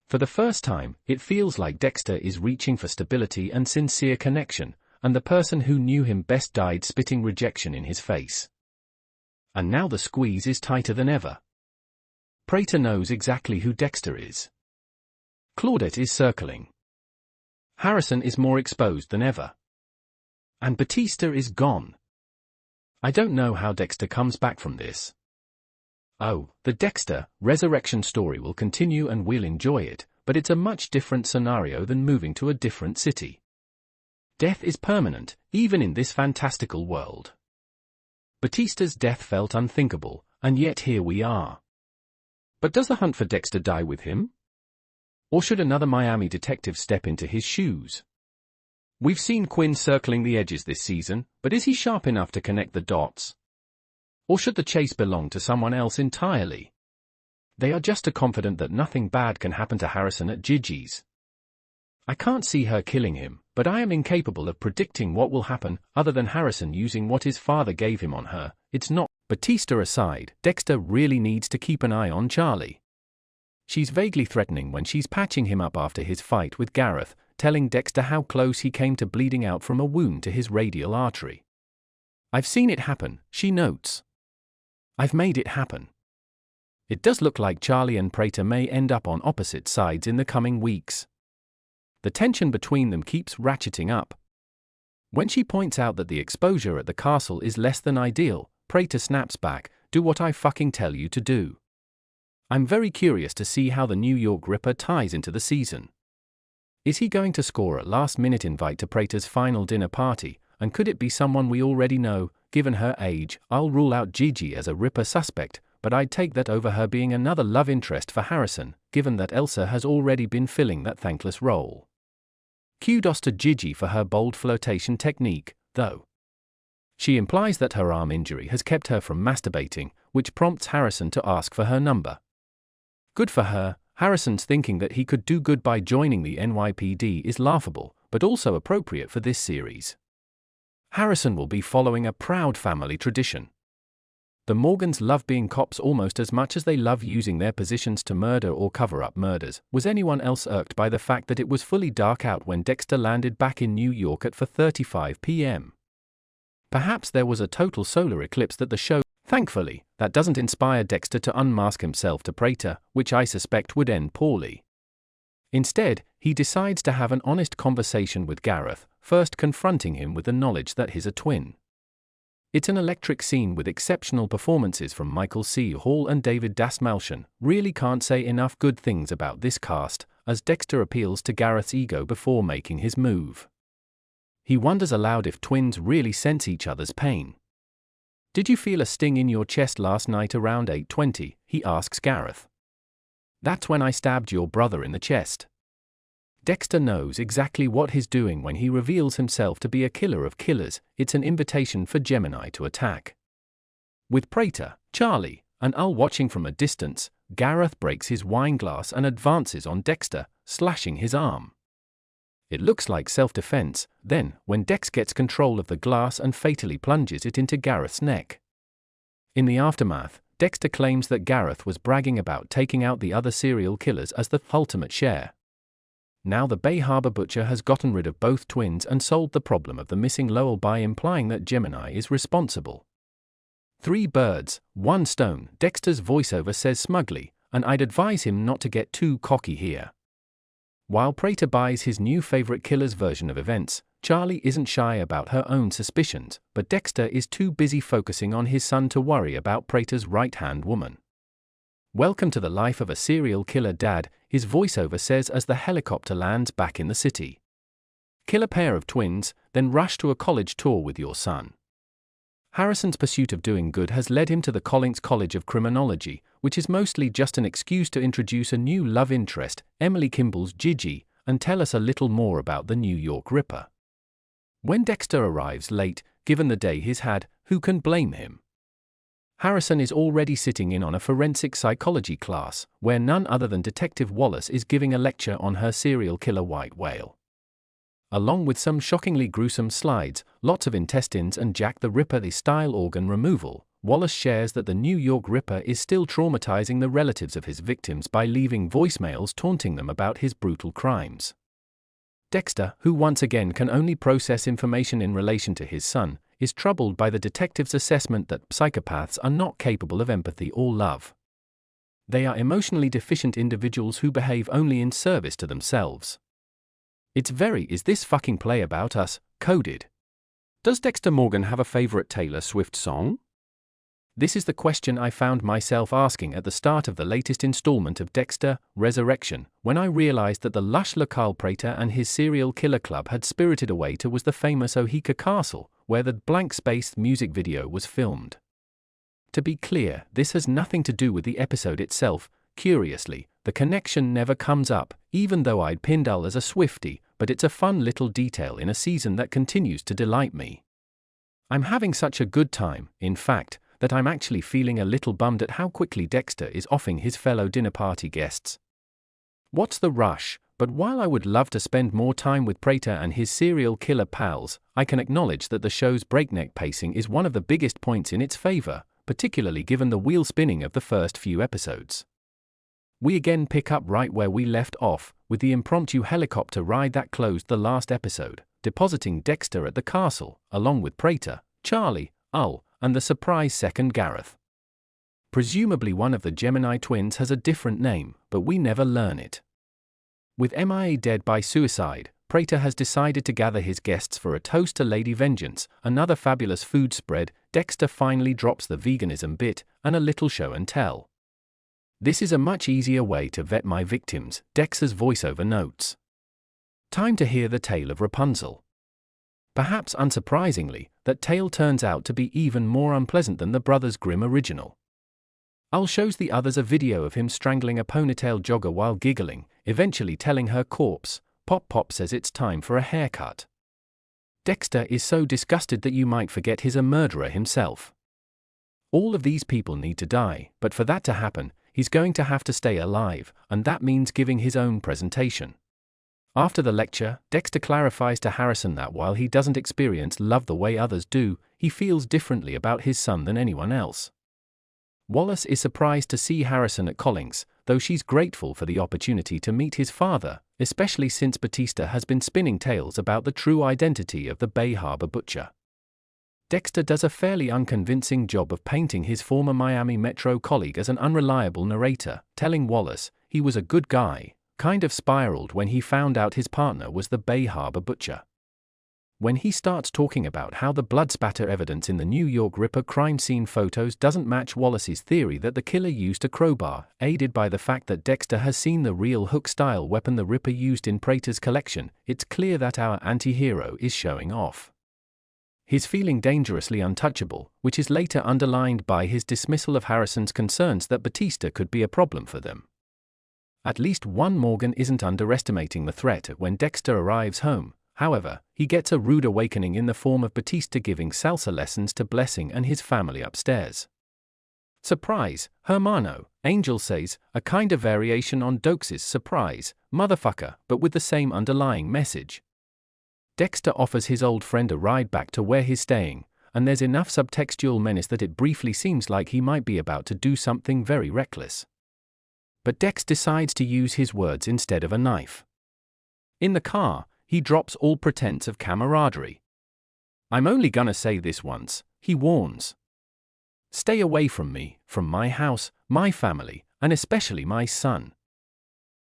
For the first time, it feels like Dexter is reaching for stability and sincere connection, and the person who knew him best died spitting rejection in his face. And now the squeeze is tighter than ever. Prater knows exactly who Dexter is. Claudette is circling. Harrison is more exposed than ever. And Batista is gone. I don't know how Dexter comes back from this. Oh, the Dexter resurrection story will continue and we'll enjoy it, but it's a much different scenario than moving to a different city. Death is permanent, even in this fantastical world. Batista's death felt unthinkable, and yet here we are. But does the hunt for Dexter die with him? Or should another Miami detective step into his shoes? We've seen Quinn circling the edges this season, but is he sharp enough to connect the dots? Or should the chase belong to someone else entirely? They are just too confident that nothing bad can happen to Harrison at Gigi's. I can't see her killing him, but I am incapable of predicting what will happen, other than Harrison using what his father gave him on her. It's not. Batista aside, Dexter really needs to keep an eye on Charlie. She's vaguely threatening when she's patching him up after his fight with Gareth, telling Dexter how close he came to bleeding out from a wound to his radial artery. I've seen it happen, she notes. I've made it happen. It does look like Charlie and Prater may end up on opposite sides in the coming weeks. The tension between them keeps ratcheting up. When she points out that the exposure at the castle is less than ideal, Prater snaps back, "Do what I fucking tell you to do." I'm very curious to see how the New York Ripper ties into the season. Is he going to score a last-minute invite to Prater's final dinner party, and could it be someone we already know? Given her age, I'll rule out Gigi as a Ripper suspect, but I'd take that over her being another love interest for Harrison, given that Elsa has already been filling that thankless role. Kudos to Gigi for her bold flirtation technique, though. She implies that her arm injury has kept her from masturbating, which prompts Harrison to ask for her number. Good for her. Harrison's thinking that he could do good by joining the NYPD is laughable, but also appropriate for this series. Harrison will be following a proud family tradition. The Morgans love being cops almost as much as they love using their positions to murder or cover up murders. Was anyone else irked by the fact that it was fully dark out when Dexter landed back in New York at 4:35 p.m.? Perhaps there was a total solar eclipse that the show. Thankfully, that doesn't inspire Dexter to unmask himself to Prater, which I suspect would end poorly. Instead, he decides to have an honest conversation with Gareth, first confronting him with the knowledge that he's a twin. It's an electric scene with exceptional performances from Michael C. Hall and David Dastmalchian. Really can't say enough good things about this cast, as Dexter appeals to Gareth's ego before making his move. He wonders aloud if twins really sense each other's pain. "Did you feel a sting in your chest last night around 8:20, he asks Gareth. "That's when I stabbed your brother in the chest." Dexter knows exactly what he's doing when he reveals himself to be a killer of killers. It's an invitation for Gemini to attack. With Prater, Charlie, and Al watching from a distance, Gareth breaks his wine glass and advances on Dexter, slashing his arm. It looks like self-defense, then, when Dex gets control of the glass and fatally plunges it into Gareth's neck. In the aftermath, Dexter claims that Gareth was bragging about taking out the other serial killers as the ultimate share. Now the Bay Harbor Butcher has gotten rid of both twins and solved the problem of the missing Lowell by implying that Gemini is responsible. 3 birds, 1 stone, Dexter's voiceover says smugly, and I'd advise him not to get too cocky here. While Prater buys his new favorite killer's version of events, Charlie isn't shy about her own suspicions, but Dexter is too busy focusing on his son to worry about Prater's right-hand woman. "Welcome to the life of a serial killer, Dad," his voiceover says as the helicopter lands back in the city. "Kill a pair of twins, then rush to a college tour with your son." Harrison's pursuit of doing good has led him to the Collins College of Criminology, which is mostly just an excuse to introduce a new love interest, Emily Kimball's Gigi, and tell us a little more about the New York Ripper. When Dexter arrives late, given the day he's had, who can blame him? Harrison is already sitting in on a forensic psychology class, where none other than Detective Wallace is giving a lecture on her serial killer white whale. Along with some shockingly gruesome slides, lots of intestines and Jack the Ripper-style organ removal, Wallace shares that the New York Ripper is still traumatizing the relatives of his victims by leaving voicemails taunting them about his brutal crimes. Dexter, who once again can only process information in relation to his son, is troubled by the detective's assessment that psychopaths are not capable of empathy or love. They are emotionally deficient individuals who behave only in service to themselves. It's very "is this fucking play about us" coded. Does Dexter Morgan have a favorite Taylor Swift song? This is the question I found myself asking at the start of the latest installment of Dexter, Resurrection, when I realized that the lush locale Prater and his serial killer club had spirited away to was the famous Oheka Castle, where the blank space music video was filmed. To be clear, this has nothing to do with the episode itself. Curiously, the connection never comes up, even though I'd pinned Ull as a Swiftie, but it's a fun little detail in a season that continues to delight me. I'm having such a good time, in fact, that I'm actually feeling a little bummed at how quickly Dexter is offing his fellow dinner party guests. What's the rush? But while I would love to spend more time with Prater and his serial killer pals, I can acknowledge that the show's breakneck pacing is one of the biggest points in its favor, particularly given the wheel spinning of the first few episodes. We again pick up right where we left off, with the impromptu helicopter ride that closed the last episode, depositing Dexter at the castle, along with Prater, Charlie, Ull, and the surprise second Gareth. Presumably one of the Gemini twins has a different name, but we never learn it. With MIA dead by suicide, Prater has decided to gather his guests for a toast to Lady Vengeance, another fabulous food spread. Dexter finally drops the veganism bit, and a little show and tell. This is a much easier way to vet my victims, Dexter's voiceover notes. Time to hear the tale of Rapunzel. Perhaps unsurprisingly, that tale turns out to be even more unpleasant than the Brothers Grimm original. Ull shows the others a video of him strangling a ponytail jogger while giggling, eventually telling her corpse, Pop Pop says it's time for a haircut. Dexter is so disgusted that you might forget he's a murderer himself. All of these people need to die, but for that to happen, he's going to have to stay alive, and that means giving his own presentation. After the lecture, Dexter clarifies to Harrison that while he doesn't experience love the way others do, he feels differently about his son than anyone else. Wallace is surprised to see Harrison at Collings, though she's grateful for the opportunity to meet his father, especially since Batista has been spinning tales about the true identity of the Bay Harbor butcher. Dexter does a fairly unconvincing job of painting his former Miami Metro colleague as an unreliable narrator, telling Wallace he was a good guy, kind of spiraled when he found out his partner was the Bay Harbor butcher. When he starts talking about how the blood spatter evidence in the New York Ripper crime scene photos doesn't match Wallace's theory that the killer used a crowbar, aided by the fact that Dexter has seen the real hook-style weapon the Ripper used in Prater's collection, it's clear that our anti-hero is showing off. He's feeling dangerously untouchable, which is later underlined by his dismissal of Harrison's concerns that Batista could be a problem for them. At least one Morgan isn't underestimating the threat when Dexter arrives home. However, he gets a rude awakening in the form of Batista giving salsa lessons to Blessing and his family upstairs. Surprise, hermano, Angel says, a kind of variation on Dokes's surprise, motherfucker, but with the same underlying message. Dexter offers his old friend a ride back to where he's staying, and there's enough subtextual menace that it briefly seems like he might be about to do something very reckless. But Dex decides to use his words instead of a knife. In the car, he drops all pretense of camaraderie. I'm only gonna say this once, he warns. Stay away from me, from my house, my family, and especially my son.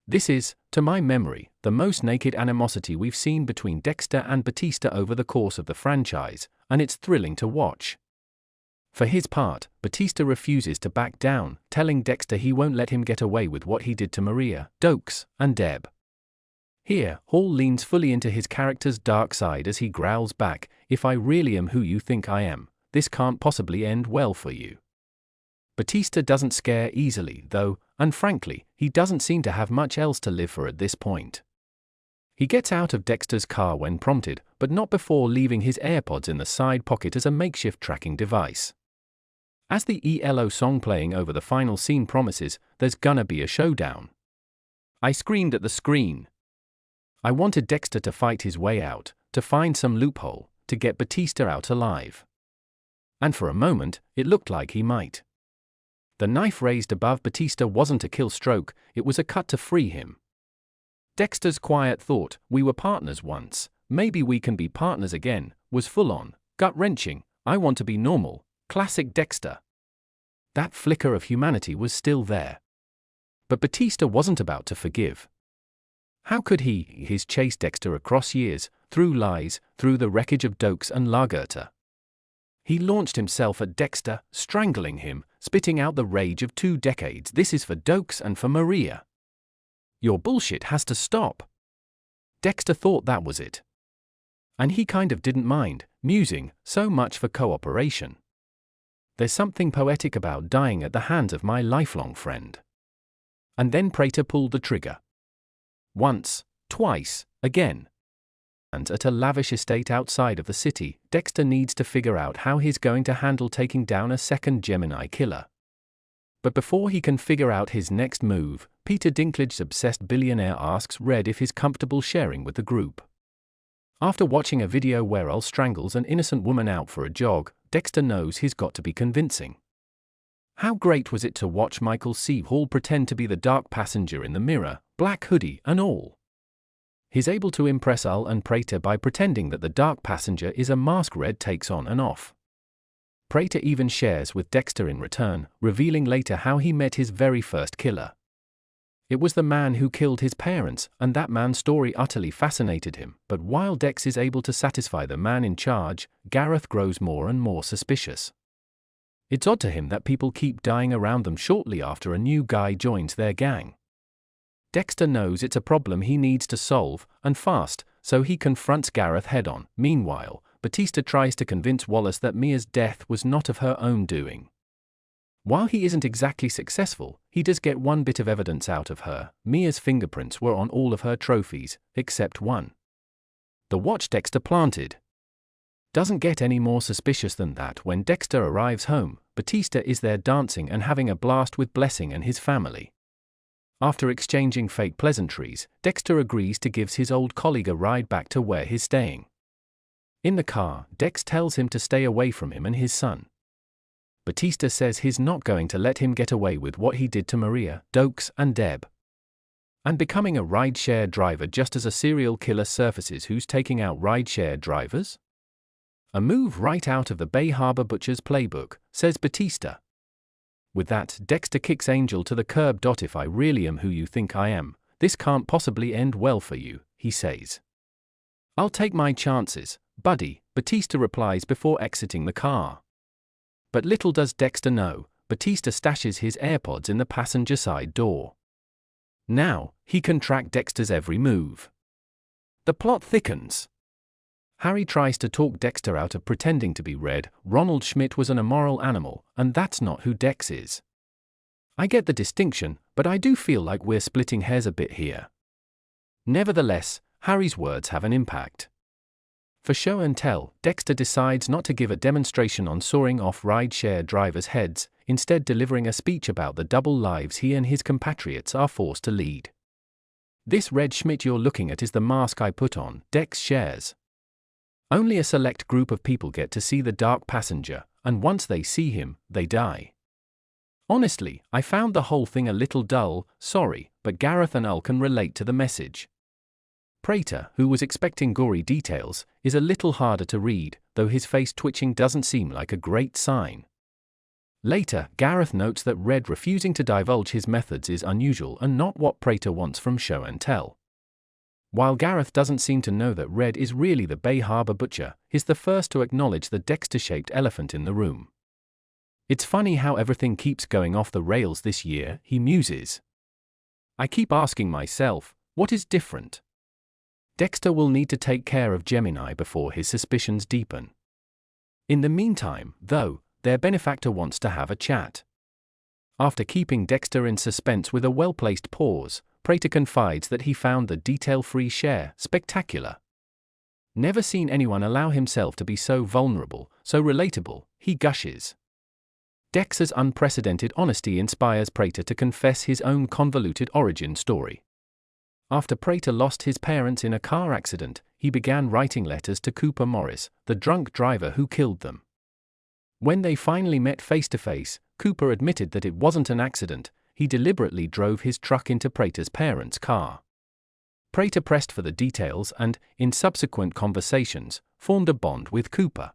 This is, to my memory, the most naked animosity we've seen between Dexter and Batista over the course of the franchise, and it's thrilling to watch. For his part, Batista refuses to back down, telling Dexter he won't let him get away with what he did to Maria, Dokes, and Deb. Here, Hall leans fully into his character's dark side as he growls back, if I really am who you think I am, this can't possibly end well for you. Batista doesn't scare easily, though, and frankly, he doesn't seem to have much else to live for at this point. He gets out of Dexter's car when prompted, but not before leaving his AirPods in the side pocket as a makeshift tracking device. As the ELO song playing over the final scene promises, there's gonna be a showdown. I screamed at the screen. I wanted Dexter to fight his way out, to find some loophole, to get Batista out alive. And for a moment, it looked like he might. The knife raised above Batista wasn't a kill stroke, it was a cut to free him. Dexter's quiet thought, "We were partners once, maybe we can be partners again," was full-on, gut-wrenching. "I want to be normal." Classic Dexter. That flicker of humanity was still there. But Batista wasn't about to forgive. How could he chase Dexter across years, through lies, through the wreckage of Dokes and Lagerta? He launched himself at Dexter, strangling him, spitting out the rage of 2 decades. "This is for Dokes and for Maria. Your bullshit has to stop." Dexter thought that was it. And he kind of didn't mind, musing, so much for cooperation. There's something poetic about dying at the hands of my lifelong friend. And then Prater pulled the trigger. Once, twice, again. And at a lavish estate outside of the city, Dexter needs to figure out how he's going to handle taking down a second Gemini killer. But before he can figure out his next move, Peter Dinklage's obsessed billionaire asks Red if he's comfortable sharing with the group. After watching a video where Al strangles an innocent woman out for a jog, Dexter knows he's got to be convincing. How great was it to watch Michael C. Hall pretend to be the dark passenger in the mirror, black hoodie and all. He's able to impress Al and Prater by pretending that the dark passenger is a mask Red takes on and off. Prater even shares with Dexter in return, revealing later how he met his very first killer. It was the man who killed his parents, and that man's story utterly fascinated him. But while Dex is able to satisfy the man in charge, Gareth grows more and more suspicious. It's odd to him that people keep dying around them shortly after a new guy joins their gang. Dexter knows it's a problem he needs to solve, and fast, so he confronts Gareth head-on. Meanwhile, Batista tries to convince Wallace that Mia's death was not of her own doing. While he isn't exactly successful, he does get one bit of evidence out of her. Mia's fingerprints were on all of her trophies, except one. The watch Dexter planted. Doesn't get any more suspicious than that when Dexter arrives home. Batista is there dancing and having a blast with Blessing and his family. After exchanging fake pleasantries, Dexter agrees to give his old colleague a ride back to where he's staying. In the car, Dex tells him to stay away from him and his son. Batista says he's not going to let him get away with what he did to Maria, Dokes, and Deb. And becoming a rideshare driver just as a serial killer surfaces who's taking out rideshare drivers? A move right out of the Bay Harbor Butcher's playbook, says Batista. With that, Dexter kicks Angel to the curb. "If I really am who you think I am, this can't possibly end well for you," he says. "I'll take my chances, buddy," Batista replies before exiting the car. But little does Dexter know, Batista stashes his AirPods in the passenger side door. Now, he can track Dexter's every move. The plot thickens. Harry tries to talk Dexter out of pretending to be Red. Ronald Schmidt was an immoral animal, and that's not who Dex is. I get the distinction, but I do feel like we're splitting hairs a bit here. Nevertheless, Harry's words have an impact. For show and tell, Dexter decides not to give a demonstration on sawing off ride-share drivers' heads, instead delivering a speech about the double lives he and his compatriots are forced to lead. "This Red Schmidt you're looking at is the mask I put on," Dex shares. "Only a select group of people get to see the dark passenger, and once they see him, they die. Honestly, I found the whole thing a little dull, sorry, but Gareth and Al can relate to the message." Prater, who was expecting gory details, is a little harder to read, though his face twitching doesn't seem like a great sign. Later, Gareth notes that Red refusing to divulge his methods is unusual and not what Prater wants from show and tell. While Gareth doesn't seem to know that Red is really the Bay Harbor Butcher, he's the first to acknowledge the Dexter-shaped elephant in the room. "It's funny how everything keeps going off the rails this year," he muses. "I keep asking myself, what is different?" Dexter will need to take care of Gemini before his suspicions deepen. In the meantime, though, their benefactor wants to have a chat. After keeping Dexter in suspense with a well-placed pause, Prater confides that he found the detail-free share spectacular. "Never seen anyone allow himself to be so vulnerable, so relatable," he gushes. Dex's unprecedented honesty inspires Prater to confess his own convoluted origin story. After Prater lost his parents in a car accident, he began writing letters to Cooper Morris, the drunk driver who killed them. When they finally met face to face, Cooper admitted that it wasn't an accident. He deliberately drove his truck into Prater's parents' car. Prater pressed for the details and, in subsequent conversations, formed a bond with Cooper.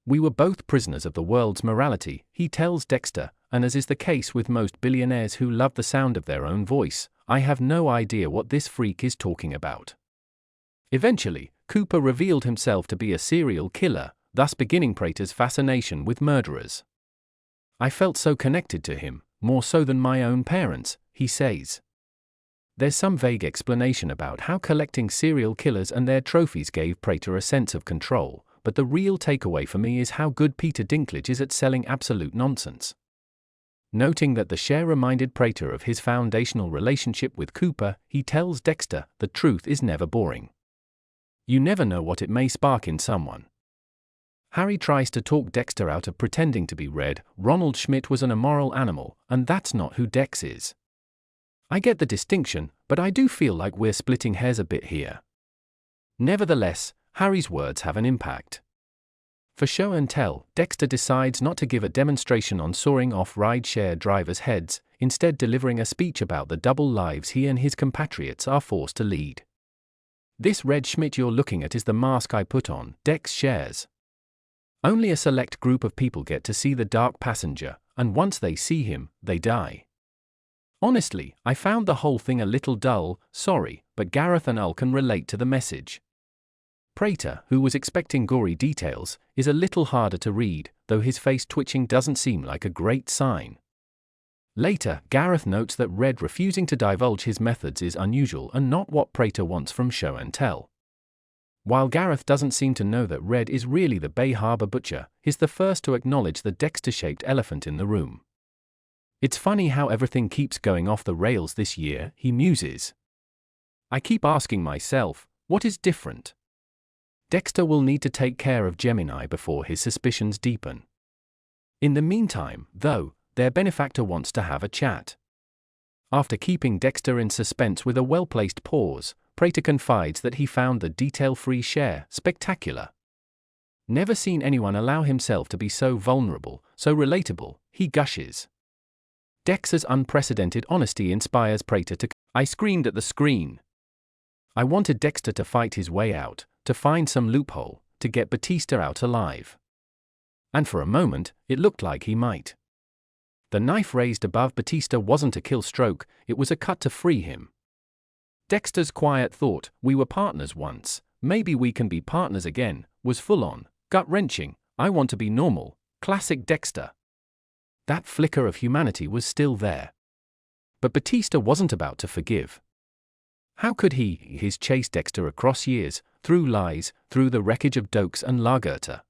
"We were both prisoners of the world's morality," he tells Dexter, "and as is the case with most billionaires who love the sound of their own voice, I have no idea what this freak is talking about." Eventually, Cooper revealed himself to be a serial killer, thus beginning Prater's fascination with murderers. "I felt so connected to him, more so than my own parents," he says. There's some vague explanation about how collecting serial killers and their trophies gave Prater a sense of control, but the real takeaway for me is how good Peter Dinklage is at selling absolute nonsense. Noting that the share reminded Prater of his foundational relationship with Cooper, he tells Dexter, "The truth is never boring. You never know what it may spark in someone." Harry tries to talk Dexter out of pretending to be Red. Ronald Schmidt was an immoral animal, and that's not who Dex is. I get the distinction, but I do feel like we're splitting hairs a bit here. Nevertheless, Harry's words have an impact. For show and tell, Dexter decides not to give a demonstration on sawing off ride-share drivers' heads, instead delivering a speech about the double lives he and his compatriots are forced to lead. "This Red Schmidt you're looking at is the mask I put on," Dex shares. "Only a select group of people get to see the dark passenger, and once they see him, they die. Honestly, I found the whole thing a little dull, sorry, but Gareth and Al can relate to the message." Prater, who was expecting gory details, is a little harder to read, though his face twitching doesn't seem like a great sign. Later, Gareth notes that Red refusing to divulge his methods is unusual and not what Prater wants from show and tell. While Gareth doesn't seem to know that Red is really the Bay Harbor butcher, he's the first to acknowledge the Dexter-shaped elephant in the room. "It's funny how everything keeps going off the rails this year," he muses. "I keep asking myself, what is different?" Dexter will need to take care of Gemini before his suspicions deepen. In the meantime, though, their benefactor wants to have a chat. After keeping Dexter in suspense with a well-placed pause, Prater confides that he found the detail-free share spectacular. "Never seen anyone allow himself to be so vulnerable, so relatable," he gushes. Dexter's unprecedented honesty inspires Prater to... "I screamed at the screen. I wanted Dexter to fight his way out, to find some loophole, to get Batista out alive. And for a moment, it looked like he might. The knife raised above Batista wasn't a kill stroke, it was a cut to free him. Dexter's quiet thought, 'We were partners once, maybe we can be partners again,' was full-on, gut-wrenching. I want to be normal, classic Dexter." That flicker of humanity was still there. But Batista wasn't about to forgive. How could he? He's chased Dexter across years, through lies, through the wreckage of Dokes and Lagerta.